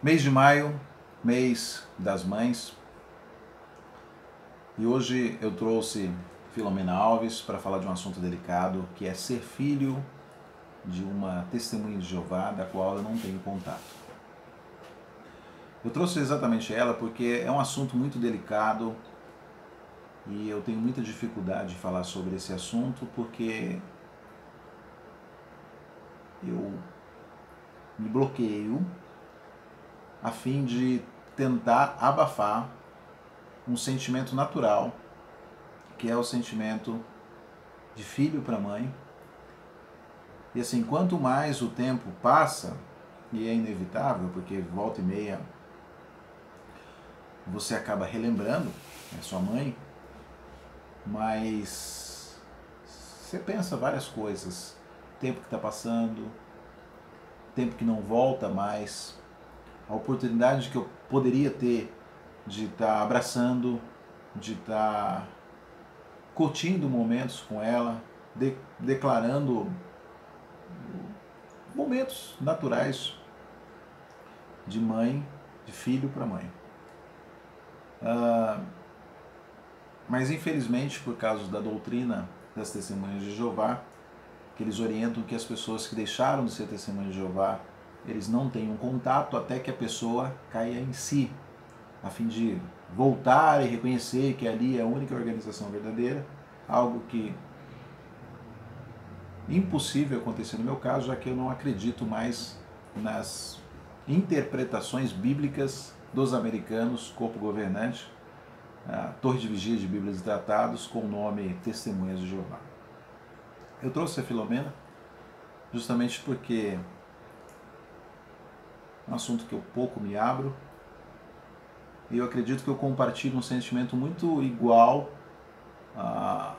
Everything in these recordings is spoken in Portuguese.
Mês de maio, mês das mães, e hoje eu trouxe Filomena Alves para falar de um assunto delicado, que é ser filho de uma testemunha de Jeová, da qual eu não tenho contato. Eu trouxe exatamente ela porque é um assunto muito delicado e eu tenho muita dificuldade de falar sobre esse assunto porque eu me bloqueio a fim de tentar abafar um sentimento natural, que é o sentimento de filho para mãe. E assim, quanto mais o tempo passa, e é inevitável, porque volta e meia você acaba relembrando a sua mãe, mas você pensa várias coisas. Tempo que está passando, tempo que não volta mais, a oportunidade que eu poderia ter de estar abraçando, de estar curtindo momentos com ela, declarando momentos naturais de mãe, de filho para mãe. Mas infelizmente, por causa da doutrina das testemunhas de Jeová, que eles orientam que as pessoas que deixaram de ser testemunhas de Jeová, eles não tenham contato até que a pessoa caia em si, a fim de voltar e reconhecer que ali é a única organização verdadeira, algo que impossível acontecer no meu caso, já que eu não acredito mais nas interpretações bíblicas dos americanos, corpo governante, a Torre de Vigia de Bíblias e Tratados, com o nome Testemunhas de Jeová. Eu trouxe a Filomena justamente porque é um assunto que eu pouco me abro e eu acredito que eu compartilho um sentimento muito igual a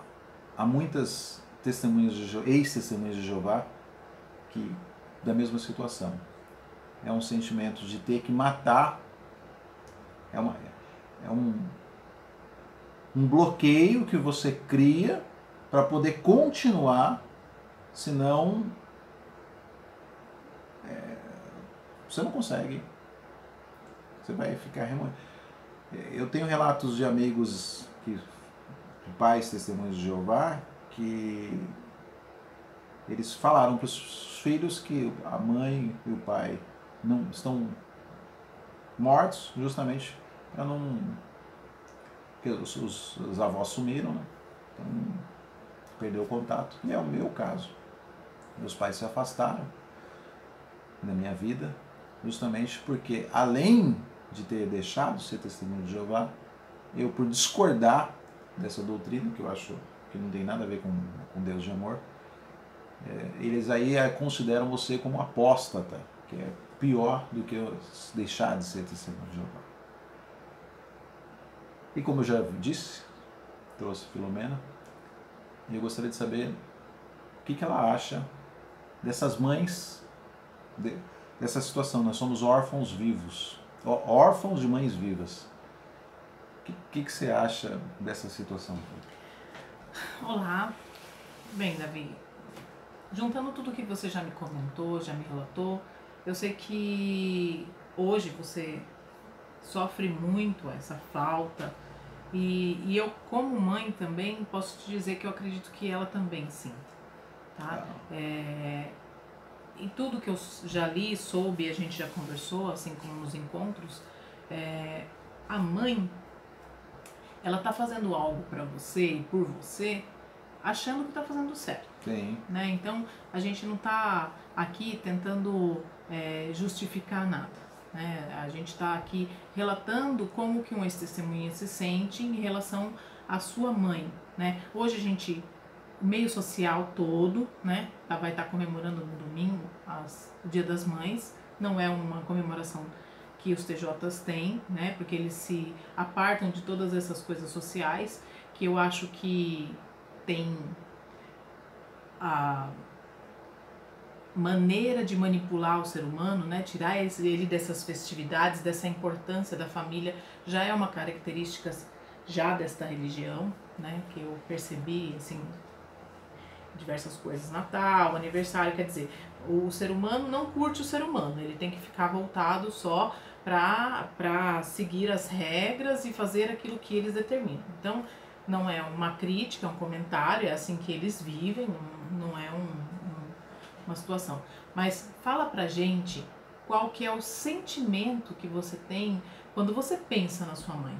muitas testemunhas de ex-testemunhas de Jeová que da mesma situação. É um sentimento de ter que matar, é um bloqueio que você cria para poder continuar, senão você não consegue. Você vai ficar remoendo. Eu tenho relatos de amigos de pais testemunhos de Jeová que eles falaram para os filhos que a mãe e o pai não estão mortos justamente para não... porque os avós sumiram, né? Então perdeu o contato. E é o meu caso. Meus pais se afastaram da minha vida justamente porque, além de ter deixado de ser testemunho de Jeová, eu, por discordar dessa doutrina, que eu acho que não tem nada a ver com Deus de amor, eles aí consideram você como apóstata, que é pior do que eu deixar de ser testemunho de Jeová. E como eu já disse, trouxe Filomena, e eu gostaria de saber o que ela acha dessas mães, dessa situação. Nós somos órfãos vivos, órfãos de mães vivas. O que você acha dessa situação? Olá, bem, Davi, juntando tudo que você já me comentou, já me relatou, eu sei que hoje você sofre muito essa falta e eu, como mãe também, posso te dizer que eu acredito que ela também sinta, tá? E tudo que eu já li, soube, a gente já conversou, assim como nos encontros, a mãe, ela tá fazendo algo para você e por você, achando que tá fazendo certo. Sim. Né? Então, a gente não tá aqui tentando justificar nada. Né? A gente está aqui relatando como que um ex-testemunha se sente em relação à sua mãe. Né? Hoje a gente, o meio social todo, né, vai estar comemorando no domingo o Dia das Mães. Não é uma comemoração que os TJs têm, né, porque eles se apartam de todas essas coisas sociais, que eu acho que tem a maneira de manipular o ser humano, né, tirar ele dessas festividades, dessa importância da família, já é uma característica já desta religião, né, que eu percebi, assim, diversas coisas, Natal, aniversário, quer dizer, O ser humano não curte o ser humano, ele tem que ficar voltado só para seguir as regras e fazer aquilo que eles determinam. Então, não é uma crítica, é um comentário, é assim que eles vivem, não é uma situação. Mas fala pra gente qual que é o sentimento que você tem quando você pensa na sua mãe.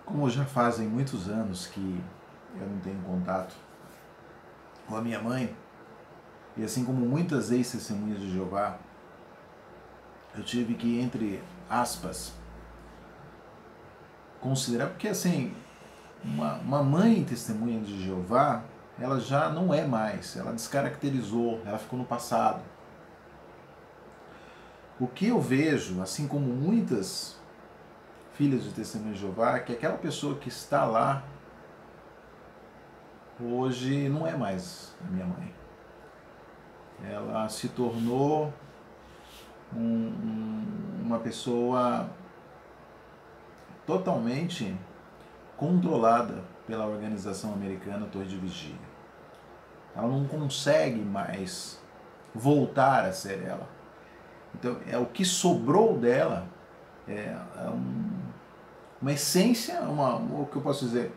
Como já fazem muitos anos que eu não tenho contato com a minha mãe, e assim como muitas ex-testemunhas de Jeová, eu tive que, entre aspas, considerar, porque assim, uma mãe testemunha de Jeová, ela já não é mais, ela descaracterizou, ela ficou no passado. O que eu vejo, assim como muitas filhas de testemunha de Jeová, é que aquela pessoa que está lá hoje não é mais a minha mãe. Ela se tornou uma pessoa totalmente controlada pela organização americana Torre de Vigia. Ela não consegue mais voltar a ser ela. Então, o que sobrou dela é uma essência, o que eu posso dizer,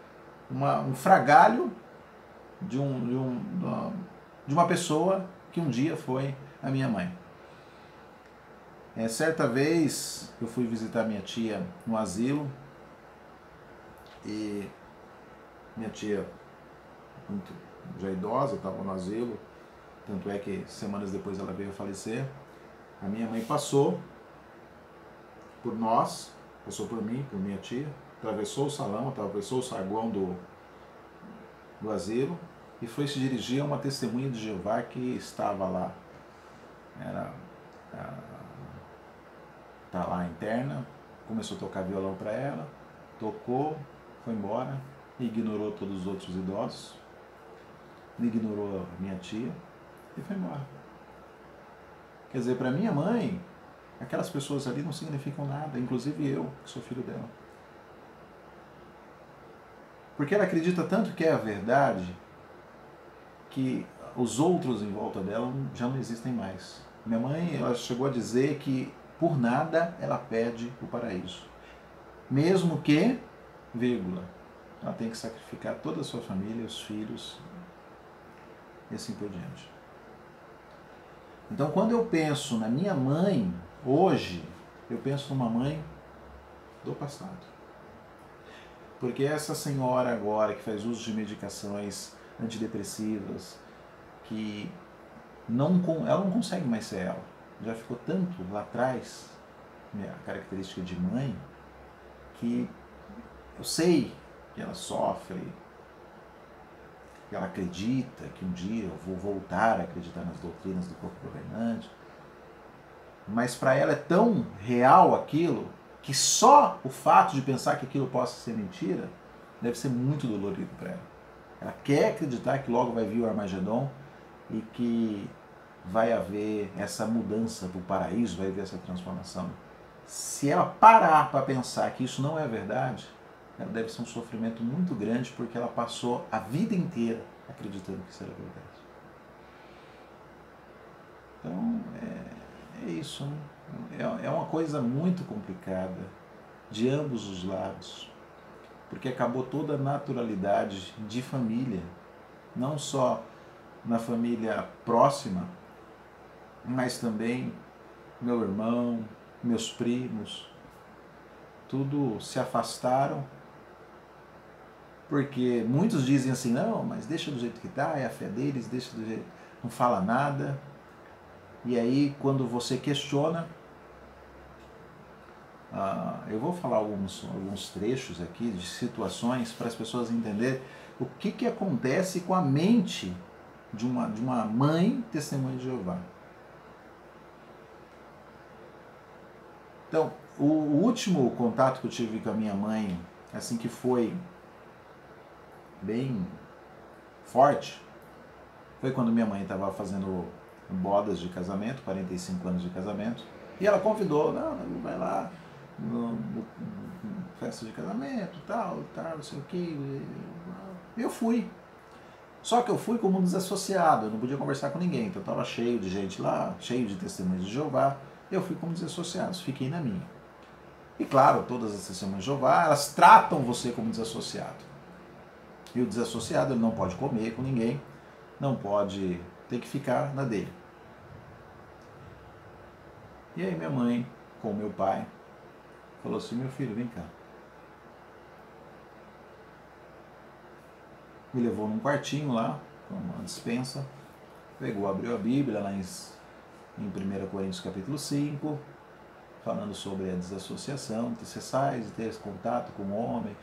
um fragalho de uma pessoa que um dia foi a minha mãe. Certa vez eu fui visitar minha tia no asilo e minha tia, muito já idosa, estava no asilo, tanto é que semanas depois ela veio a falecer. A minha mãe passou por nós, passou por mim, por minha tia, atravessou o salão, atravessou o saguão do asilo e foi se dirigir a uma testemunha de Jeová que estava lá. Tá lá interna, começou a tocar violão para ela, tocou, foi embora, ignorou todos os outros idosos, ignorou a minha tia e foi embora. Quer dizer, para minha mãe, aquelas pessoas ali não significam nada, inclusive eu, que sou filho dela. Porque ela acredita tanto que é a verdade, que os outros em volta dela já não existem mais. Minha mãe, ela chegou a dizer que por nada ela pede o paraíso. Mesmo que, vírgula, ela tem que sacrificar toda a sua família, os filhos, e assim por diante. Então, quando eu penso na minha mãe, hoje, eu penso numa mãe do passado. Porque essa senhora agora, que faz uso de medicações antidepressivas, que ela não consegue mais ser ela. Já ficou tanto lá atrás, a característica de mãe, que eu sei que ela sofre, que ela acredita que um dia eu vou voltar a acreditar nas doutrinas do corpo governante, mas para ela é tão real aquilo que só o fato de pensar que aquilo possa ser mentira deve ser muito dolorido para ela. Ela quer acreditar que logo vai vir o Armagedon e que vai haver essa mudança para o paraíso, vai haver essa transformação. Se ela parar para pensar que isso não é verdade, ela deve ser um sofrimento muito grande, porque ela passou a vida inteira acreditando que isso era verdade. Então, é isso, né? É uma coisa muito complicada de ambos os lados, porque acabou toda a naturalidade de família, não só na família próxima, mas também meu irmão, meus primos, tudo se afastaram, porque muitos dizem assim, não, mas deixa do jeito que está, é a fé deles, deixa do jeito, não fala nada. E aí, quando você questiona, eu vou falar alguns trechos aqui de situações para as pessoas entenderem o que acontece com a mente de uma mãe testemunha de Jeová. Então, o último contato que eu tive com a minha mãe, assim, que foi bem forte, foi quando minha mãe estava fazendo bodas de casamento, 45 anos de casamento, e ela convidou, não, vai lá, no festa de casamento, tal, não sei o que. Eu fui. Só que eu fui como um desassociado, eu não podia conversar com ninguém, então estava cheio de gente lá, cheio de testemunhas de Jeová. Eu fui como desassociado, fiquei na minha. E claro, todas as testemunhas de Jeová, elas tratam você como desassociado. E o desassociado, ele não pode comer com ninguém, não pode, tem que ficar na dele. E aí minha mãe, com meu pai, falou assim, meu filho, vem cá. Me levou num quartinho lá, com uma despensa, pegou, abriu a Bíblia lá em 1 Coríntios capítulo 5, falando sobre a desassociação, que você sai de ter esse contato com o homem,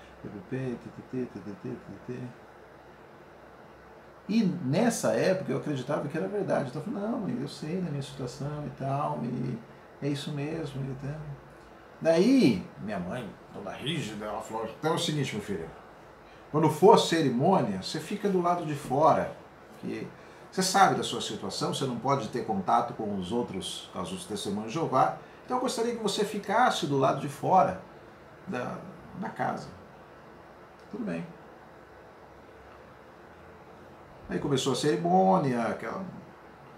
e nessa época eu acreditava que era verdade. Então eu falei, não, eu sei da minha situação e tal, e é isso mesmo. E tal. Daí, minha mãe, toda rígida, ela falou, então é o seguinte, meu filho, quando for a cerimônia, você fica do lado de fora, que você sabe da sua situação, você não pode ter contato com os outros, com os testemunhos de Jeová, então eu gostaria que você ficasse do lado de fora da casa. Tudo bem. Aí começou a cerimônia,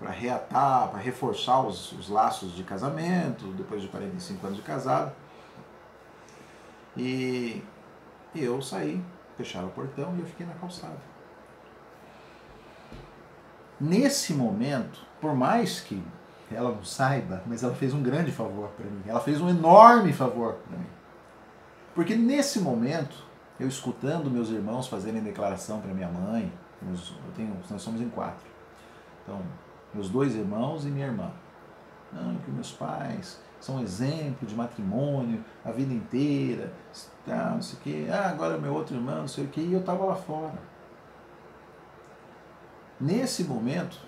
para reatar, para reforçar os laços de casamento, depois de 45 anos de casado. E eu saí, fecharam o portão e eu fiquei na calçada. Nesse momento, por mais que ela não saiba, mas ela fez um grande favor para mim. Ela fez um enorme favor para mim. Porque nesse momento, eu escutando meus irmãos fazerem declaração para minha mãe, nós somos em 4. Então, meus 2 irmãos e minha irmã. Não, que meus pais são um exemplo de matrimônio a vida inteira, tá, não sei o quê. Agora meu outro irmão, não sei o quê, e eu estava lá fora. Nesse momento,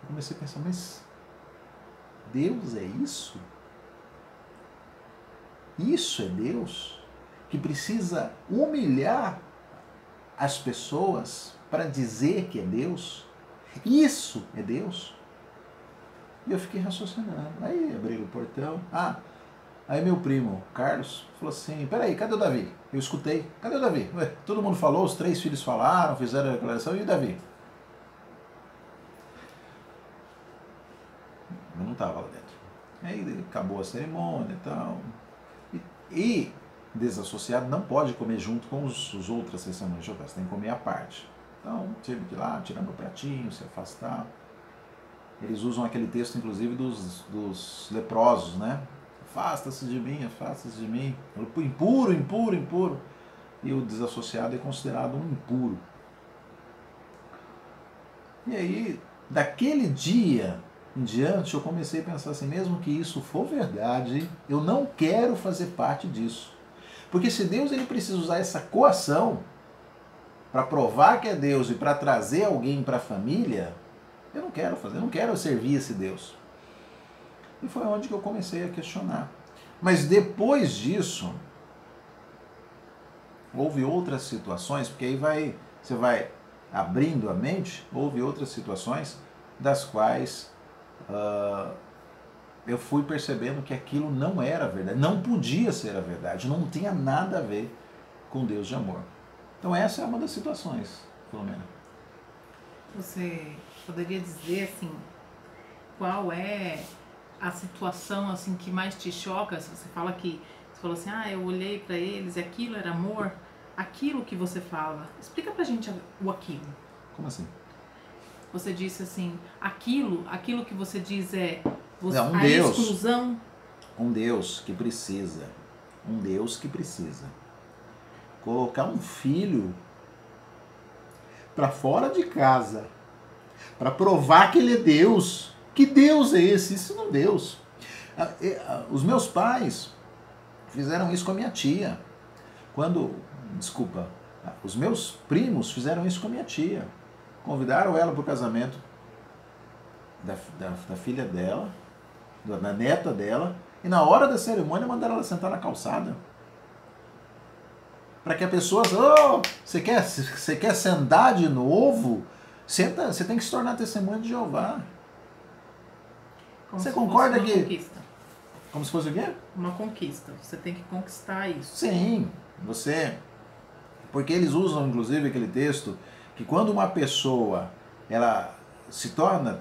eu comecei a pensar, mas Deus é isso? Isso é Deus? Que precisa humilhar as pessoas para dizer que é Deus? Isso é Deus? E eu fiquei raciocinando. Aí abri o portão. Aí meu primo, Carlos, falou assim, peraí, cadê o Davi? Eu escutei, cadê o Davi? Ué, todo mundo falou, os 3 filhos falaram, fizeram a declaração, e o Davi? Eu não estava lá dentro. Aí acabou a cerimônia e tal. E desassociado não pode comer junto com os outras testemunhas de Jeová, você tem que comer à parte. Então, tive que ir lá, tirar meu pratinho, se afastar. Eles usam aquele texto, inclusive, dos leprosos, né? Afasta-se de mim, afasta-se de mim. Impuro, impuro, impuro. E o desassociado é considerado um impuro. E aí, daquele dia em diante, eu comecei a pensar assim, mesmo que isso for verdade, eu não quero fazer parte disso. Porque se Deus ele precisa usar essa coação para provar que é Deus e para trazer alguém para a família, eu não quero fazer, eu não quero servir esse Deus. E foi onde que eu comecei a questionar. Mas depois disso, houve outras situações, porque aí você vai abrindo a mente, houve outras situações das quais eu fui percebendo que aquilo não era verdade, não podia ser a verdade, não tinha nada a ver com Deus de amor. Então essa é uma das situações, Filomena. Você poderia dizer assim, qual é a situação assim que mais te choca? Se você fala que você falou assim, eu olhei para eles, aquilo era amor, aquilo que você fala. Explica pra gente o aquilo. Como assim? Você disse assim, aquilo que você diz é um a Deus, exclusão. Um Deus que precisa colocar um filho para fora de casa, para provar que ele é Deus. Que Deus é esse? Isso não é Deus. Os meus pais fizeram isso com a minha tia. Os meus primos fizeram isso com a minha tia. convidaram ela para o casamento da filha dela, da neta dela, e na hora da cerimônia mandaram ela sentar na calçada. Para que a pessoa, você quer sentar de novo? Senta, você tem que se tornar testemunha de Jeová. Como você se concorda fosse uma que... conquista. Como se fosse o quê? Uma conquista. Você tem que conquistar isso. Sim, você... Porque eles usam, inclusive, aquele texto que quando uma pessoa ela se torna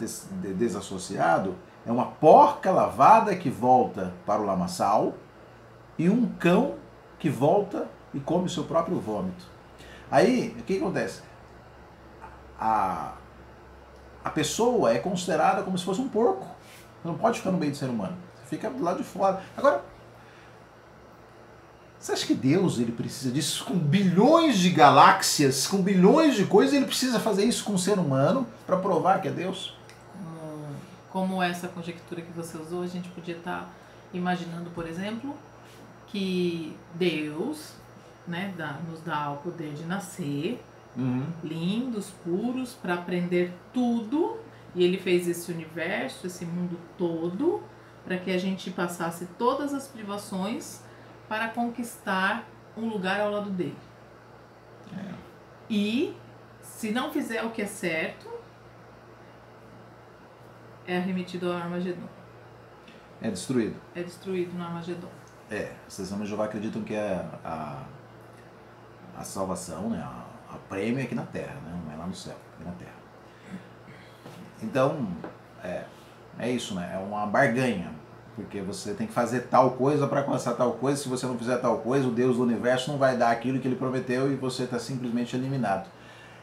desassociado, é uma porca lavada que volta para o lamaçal e um cão que volta e come o seu próprio vômito. Aí, o que acontece? A pessoa é considerada como se fosse um porco. Você não pode ficar no meio do ser humano. Você fica do lado de fora. Agora, você acha que Deus ele precisa disso com bilhões de galáxias, com bilhões de coisas? Ele precisa fazer isso com o ser humano para provar que é Deus? Como essa conjectura que você usou, a gente podia estar imaginando, por exemplo, que Deus, né, nos dá o poder de nascer, lindos, puros, para aprender tudo, e ele fez esse universo, esse mundo todo, para que a gente passasse todas as privações para conquistar um lugar ao lado dele. E se não fizer o que é certo, é arremetido ao Armagedon. É destruído. É destruído no Armagedon. Os testemunhos de Jeová acreditam que a salvação, né, a prêmio é aqui na Terra, né, não é lá no céu, é aqui na Terra. Então, é isso, né, é uma barganha, porque você tem que fazer tal coisa para alcançar tal coisa, se você não fizer tal coisa, o Deus do Universo não vai dar aquilo que ele prometeu e você está simplesmente eliminado.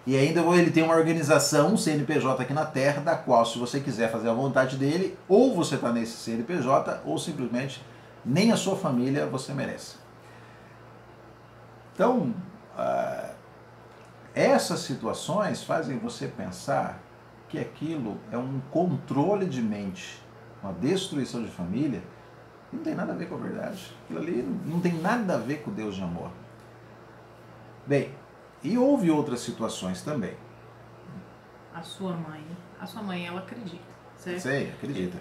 E ainda ele tem uma organização, um CNPJ aqui na Terra, da qual, se você quiser fazer a vontade dele, ou você está nesse CNPJ, ou simplesmente nem a sua família você merece. Então, essas situações fazem você pensar que aquilo é um controle de mente, uma destruição de família, e não tem nada a ver com a verdade. Aquilo ali não tem nada a ver com Deus de amor. Bem, e houve outras situações também. A sua mãe, ela acredita, certo? Sei, acredita.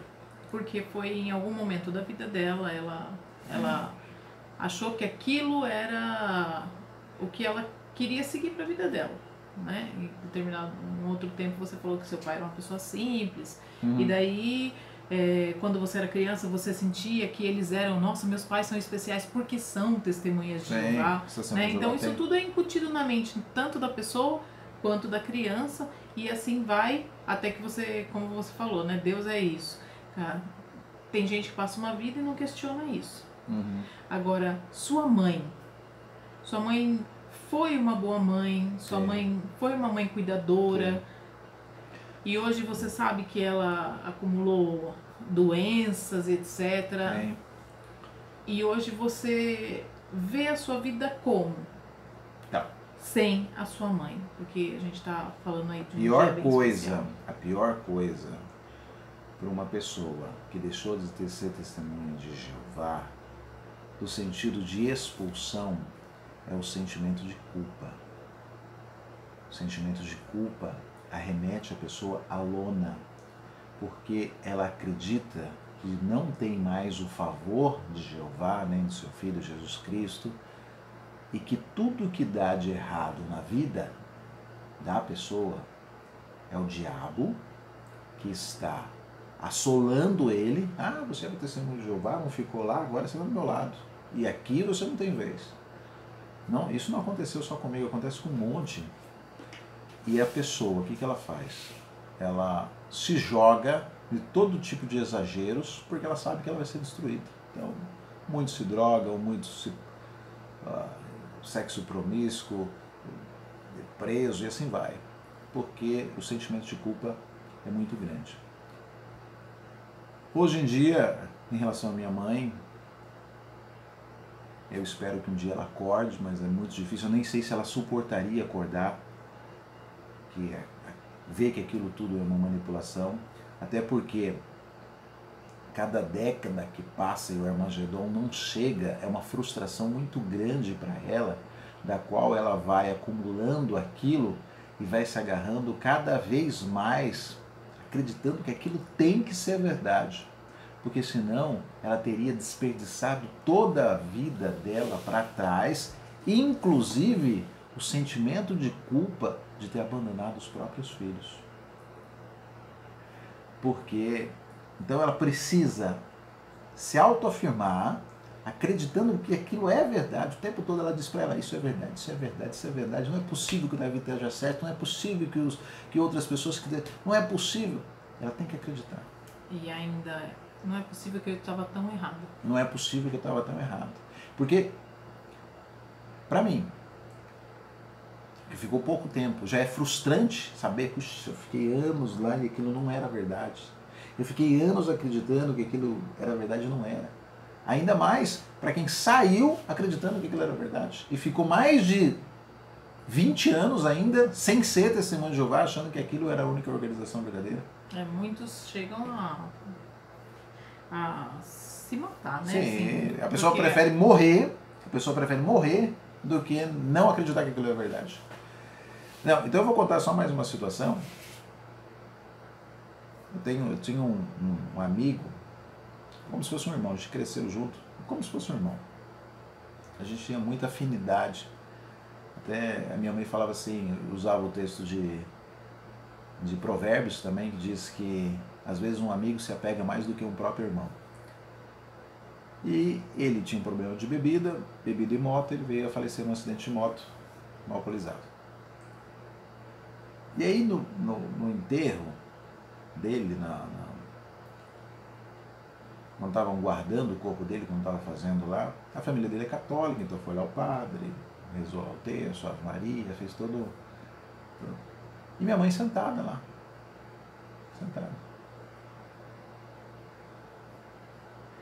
Porque foi em algum momento da vida dela, ela achou que aquilo era o que ela queria seguir para a vida dela, né? Em determinado outro tempo você falou que seu pai era uma pessoa simples, e daí quando você era criança você sentia que eles eram, nossa, meus pais são especiais porque são testemunhas de Jeová, né? Então isso tudo é incutido na mente, tanto da pessoa quanto da criança, e assim vai até que você, como você falou, né? Deus é isso. Cara, tem gente que passa uma vida e não questiona isso. Agora, sua mãe foi uma boa mãe, sua mãe foi uma mãe cuidadora, e hoje você sabe que ela acumulou doenças, etc. E hoje você vê a sua vida como? Sem a sua mãe, porque a gente está falando aí de um dia bem especial. A pior coisa para uma pessoa que deixou de ser testemunha de Jeová, no sentido de expulsão, é o sentimento de culpa. O sentimento de culpa arremete a pessoa à lona, porque ela acredita que não tem mais o favor de Jeová, nem do seu Filho Jesus Cristo, e que tudo que dá de errado na vida da pessoa é o diabo que está assolando ele. Você era testemunho de Jeová, não ficou lá, agora você está do meu lado. E aqui você não tem vez. Não, isso não aconteceu só comigo, acontece com um monte. E a pessoa, o que ela faz? Ela se joga de todo tipo de exageros, porque ela sabe que ela vai ser destruída. Então, muitos se drogam, muitos se... sexo promíscuo, preso e assim vai. Porque o sentimento de culpa é muito grande. Hoje em dia, em relação à minha mãe, eu espero que um dia ela acorde, mas é muito difícil. Eu nem sei se ela suportaria acordar, ver que aquilo tudo é uma manipulação. Até porque cada década que passa e o Armagedon não chega, é uma frustração muito grande para ela, da qual ela vai acumulando aquilo e vai se agarrando cada vez mais, acreditando que aquilo tem que ser verdade. Porque senão ela teria desperdiçado toda a vida dela para trás, inclusive o sentimento de culpa de ter abandonado os próprios filhos. Porque então ela precisa se autoafirmar, acreditando que aquilo é verdade. O tempo todo ela diz para ela, isso é verdade, isso é verdade, isso é verdade. Não é possível que o Davi esteja certo, não é possível que outras pessoas... Não é possível. Ela tem que acreditar. E ainda, não é possível que eu estava tão errado. Não é possível que eu estava tão errado. Porque, para mim, que ficou pouco tempo, já é frustrante saber que eu fiquei anos lá e aquilo não era verdade. Eu fiquei anos acreditando que aquilo era verdade e não era. Ainda mais para quem saiu acreditando que aquilo era verdade. E ficou mais de 20 anos ainda sem ser testemunho de Jeová, achando que aquilo era a única organização verdadeira. Muitos chegam a se matar, né? Sim, assim, a pessoa prefere morrer, do que não acreditar que aquilo é verdade. Não, então eu vou contar só mais uma situação. Eu tinha um amigo, como se fosse um irmão, a gente cresceu junto, como se fosse um irmão. A gente tinha muita afinidade. Até a minha mãe falava assim, usava o texto de Provérbios também, que diz que às vezes um amigo se apega mais do que um próprio irmão. E ele tinha um problema de bebida e moto, ele veio a falecer num acidente de moto, alcoolizado. E aí no enterro dele, quando estavam guardando o corpo dele, quando estavam fazendo lá, a família dele é católica, então foi lá o padre, rezou ao terço, a Ave Maria, fez todo... E minha mãe sentada lá. Sentada.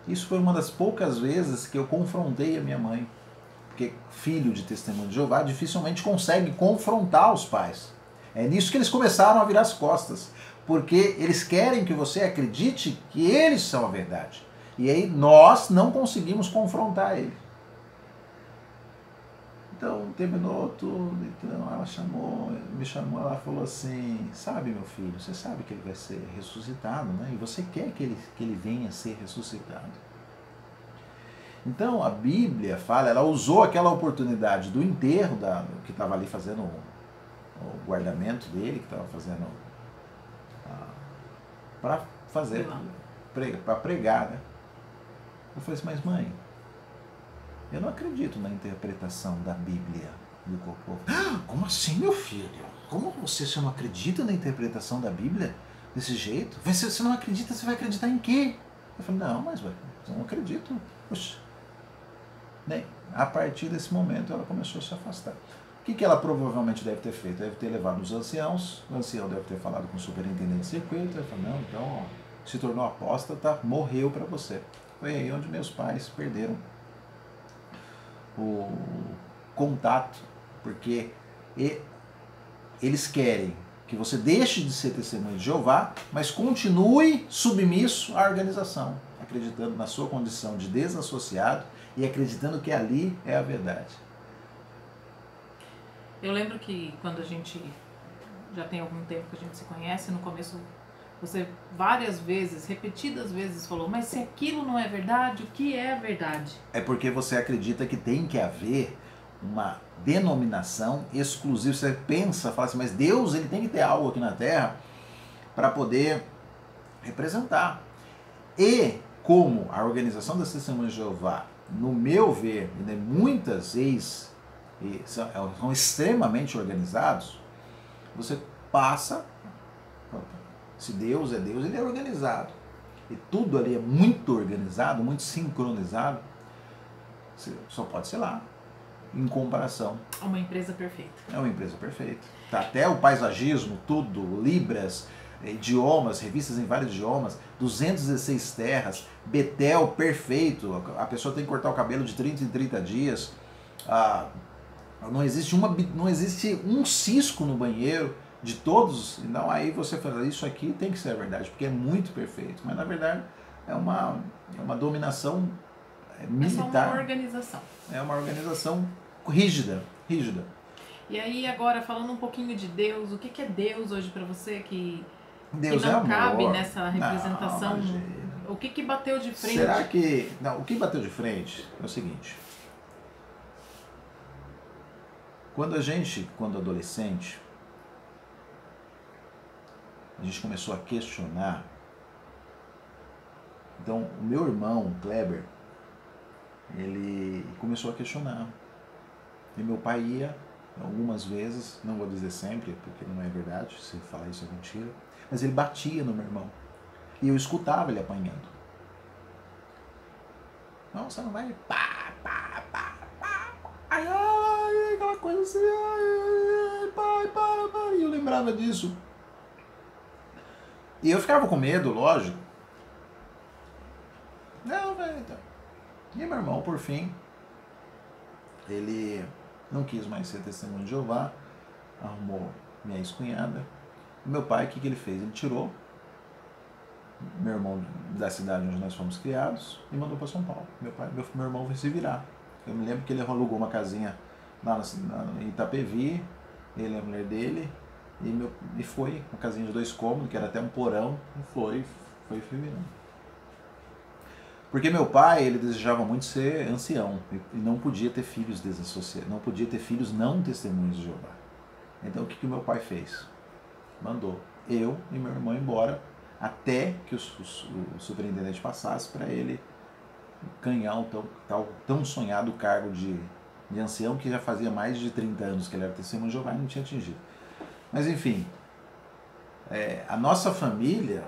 Isso foi uma das poucas vezes que eu confrontei a minha mãe. Porque filho de testemunho de Jeová dificilmente consegue confrontar os pais. É nisso que eles começaram a virar as costas. Porque eles querem que você acredite que eles são a verdade. E aí nós não conseguimos confrontar ele. Então terminou tudo, então ela me chamou, ela falou assim, sabe meu filho, você sabe que ele vai ser ressuscitado, né? E você quer que ele venha a ser ressuscitado. Então a Bíblia fala, ela usou aquela oportunidade do enterro, que estava ali fazendo o guardamento dele, que estava fazendo para fazer, para pregar, né? Eu falei assim, mas mãe, eu não acredito na interpretação da Bíblia do corpo. Como assim, meu filho? Como você não acredita na interpretação da Bíblia desse jeito? Você não acredita, você vai acreditar em quê? Eu falei, não, mas eu não acredito. Poxa. Bem, a partir desse momento ela começou a se afastar. O que ela provavelmente deve ter feito? Deve ter levado os anciãos, o ancião deve ter falado com o superintendente de circuito, ele falou, não, então, ó, se tornou apóstata, morreu para você. Foi aí onde meus pais perderam o contato, porque eles querem que você deixe de ser testemunho de Jeová, mas continue submisso à organização, acreditando na sua condição de desassociado e acreditando que ali é a verdade. Eu lembro que quando a gente já tem algum tempo que a gente se conhece, no começo você várias vezes, repetidas vezes falou, mas se aquilo não é verdade, o que é a verdade? É porque você acredita que tem que haver uma denominação exclusiva. Você pensa, fala assim, mas Deus ele tem que ter algo aqui na Terra para poder representar. E como a organização das Testemunhas de Jeová, no meu ver, muitas são extremamente organizados, você passa... Se Deus é Deus, ele é organizado. E tudo ali é muito organizado, muito sincronizado. Só pode ser lá, em comparação. É uma empresa perfeita. É uma empresa perfeita. Tá, até o paisagismo, tudo, libras, idiomas, revistas em vários idiomas, 216 terras, Betel perfeito. A pessoa tem que cortar o cabelo de 30 em 30 dias. Não existe um cisco no banheiro. De todos, então aí você fala, isso aqui tem que ser a verdade, porque é muito perfeito, mas na verdade é uma dominação militar. É só uma organização. É uma organização rígida. E aí agora falando um pouquinho de Deus, o que que é Deus hoje para você que Deus é não amor. cabe nessa Não, representação? imagina. O que que bateu de frente? Será que... Não, o que bateu de frente é o seguinte. Quando adolescente, a gente começou a questionar. Então, o meu irmão, Kleber, ele começou a questionar. E meu pai ia algumas vezes, não vou dizer sempre, porque não é verdade, se falar isso é mentira, mas ele batia no meu irmão. E eu escutava ele apanhando. Não, você não vai... Pá, pá, pá, pá. Ai, ai, aquela coisa assim, ai, pai, para. E eu lembrava disso. E eu ficava com medo, lógico. Não, velho, então. E meu irmão, por fim, ele não quis mais ser testemunho de Jeová, arrumou minha ex-cunhada. Meu pai, o que ele fez? Ele tirou meu irmão da cidade onde nós fomos criados e mandou para São Paulo. Meu irmão foi se virar. Eu me lembro que ele alugou uma casinha lá em Itapevi, ele e a mulher dele, e foi uma casinha de 2 cômodos, que era até um porão, e foi se virando. Porque meu pai, ele desejava muito ser ancião e não podia ter filhos desassociados, não podia ter filhos não testemunhos de Jeová. Então o que meu pai fez? Mandou eu e meu irmão embora até que o superintendente passasse para ele ganhar o tão sonhado cargo de ancião, que já fazia mais de 30 anos que ele era testemunho de Jeová e não tinha atingido. Mas enfim, a nossa família,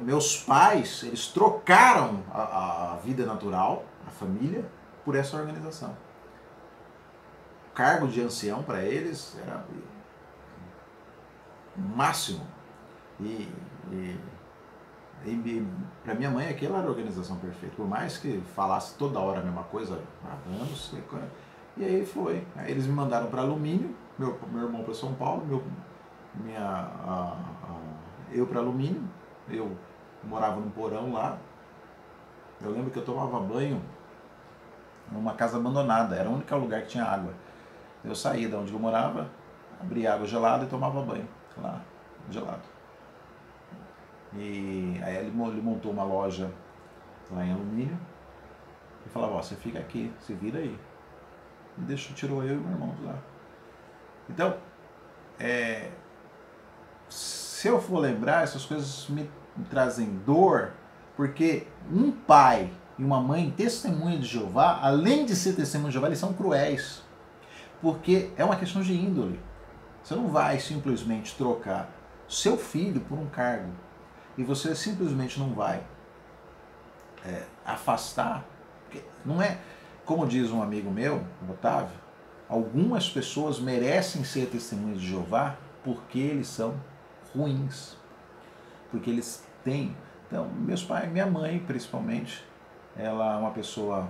meus pais, eles trocaram a vida natural, a família, por essa organização. O cargo de ancião para eles era o máximo. E para minha mãe aquela era a organização perfeita. Por mais que falasse toda hora a mesma coisa há anos. E aí foi. Aí eles me mandaram para Alumínio, meu irmão para São Paulo, eu para Alumínio. Eu morava num porão lá. Eu lembro que eu tomava banho numa casa abandonada. Era o único lugar que tinha água. Eu saía de onde eu morava, abria água gelada e tomava banho lá, gelado. E aí ele montou uma loja lá em Alumínio e falava, ó, você fica aqui, se vira aí. E tirou eu e meu irmão de lá. Então, se eu for lembrar, essas coisas me trazem dor, porque um pai e uma mãe testemunha de Jeová, além de ser testemunha de Jeová, eles são cruéis. Porque é uma questão de índole. Você não vai simplesmente trocar seu filho por um cargo. E você simplesmente não vai afastar. Não é, como diz um amigo meu, Otávio, algumas pessoas merecem ser testemunhas de Jeová porque eles são ruins. Porque eles têm... Então, meus pais, minha mãe principalmente, ela é uma pessoa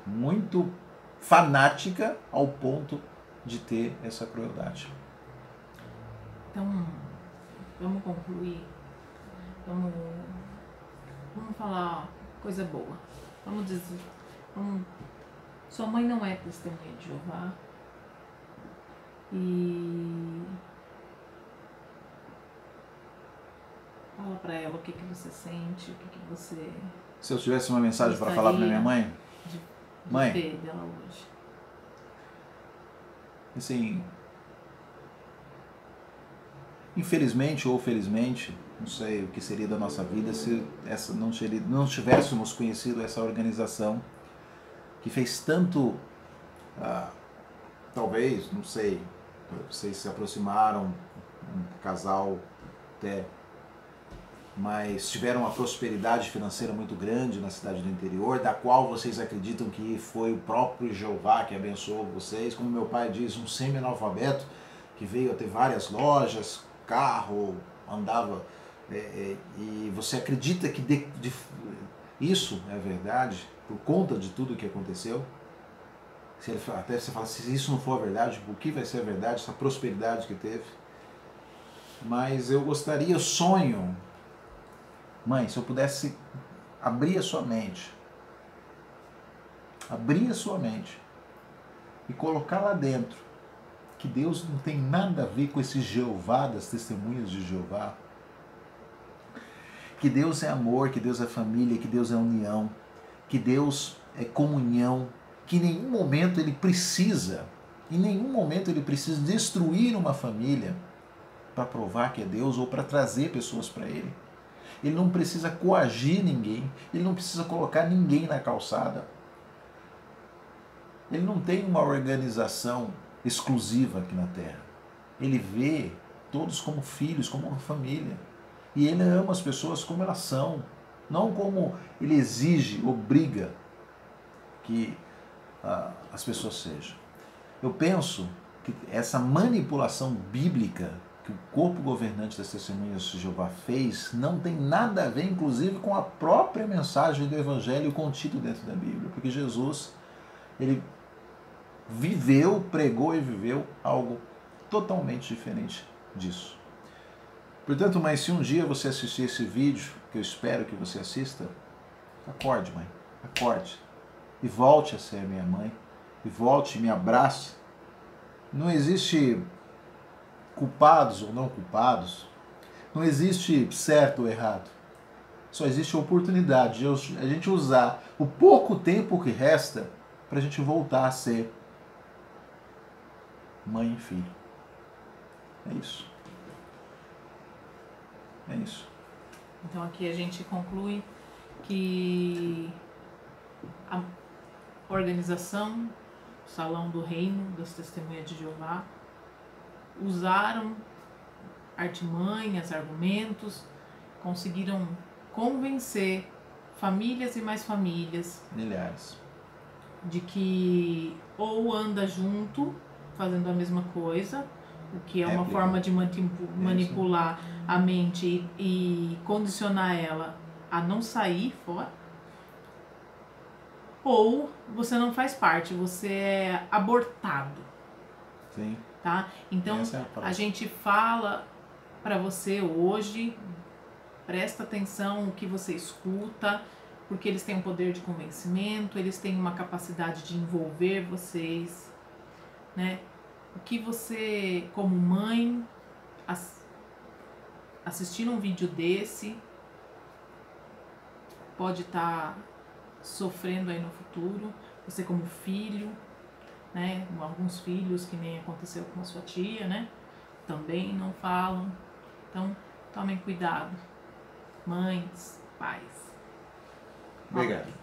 muito fanática ao ponto de ter essa crueldade. Então, vamos concluir. Vamos falar coisa boa. Vamos dizer, sua mãe não é testemunha de Jeová. E fala pra ela o que você sente, o que você... Se eu tivesse uma mensagem para falar para minha mãe, mãe, ter dela hoje. Assim, infelizmente ou felizmente, não sei o que seria da nossa vida se não tivéssemos conhecido essa organização que fez tanto, talvez, não sei, vocês se aproximaram, um casal até, mas tiveram uma prosperidade financeira muito grande na cidade do interior, da qual vocês acreditam que foi o próprio Jeová que abençoou vocês, como meu pai diz, um semi-analfabeto que veio a ter várias lojas, carro, andava, e você acredita que isso é verdade, por conta de tudo que aconteceu? Até você fala, se isso não for a verdade, o que vai ser a verdade, essa prosperidade que teve? Mas eu gostaria, eu sonho, mãe, se eu pudesse abrir a sua mente e colocar lá dentro que Deus não tem nada a ver com esse Jeová das testemunhas de Jeová, que Deus é amor, que Deus é família, que Deus é união, que Deus é comunhão, que em nenhum momento ele precisa destruir uma família para provar que é Deus ou para trazer pessoas para ele. Ele não precisa coagir ninguém, ele não precisa colocar ninguém na calçada. Ele não tem uma organização exclusiva aqui na Terra. Ele vê todos como filhos, como uma família. E ele ama as pessoas como elas são, não como ele exige, obriga que as pessoas sejam. Eu penso que essa manipulação bíblica que o corpo governante das testemunhas de Jeová fez não tem nada a ver, inclusive, com a própria mensagem do Evangelho contido dentro da Bíblia, porque Jesus, ele viveu, pregou e viveu algo totalmente diferente disso. Portanto, mãe, se um dia você assistir esse vídeo, que eu espero que você assista, acorde, mãe, acorde e volte a ser minha mãe, e volte e me abrace. Não existe culpados ou não culpados, não existe certo ou errado, só existe a oportunidade de a gente usar o pouco tempo que resta para a gente voltar a ser mãe e filho. É isso. É isso. Então aqui a gente conclui que a organização, o Salão do Reino das Testemunhas de Jeová, usaram artimanhas, argumentos, conseguiram convencer famílias e mais famílias, milhares, de que ou anda junto, fazendo a mesma coisa, o que é uma forma de manipular a mente e condicionar ela a não sair fora, ou você não faz parte, você é abortado. Sim. Tá? Então, a gente fala para você hoje, presta atenção no que você escuta, porque eles têm um poder de convencimento, eles têm uma capacidade de envolver vocês, né? O que você, como mãe, assistindo um vídeo desse, pode estar sofrendo aí no futuro, você como filho, né? Alguns filhos, que nem aconteceu com a sua tia, né? Também não falam. Então, tomem cuidado. Mães, pais. Obrigado.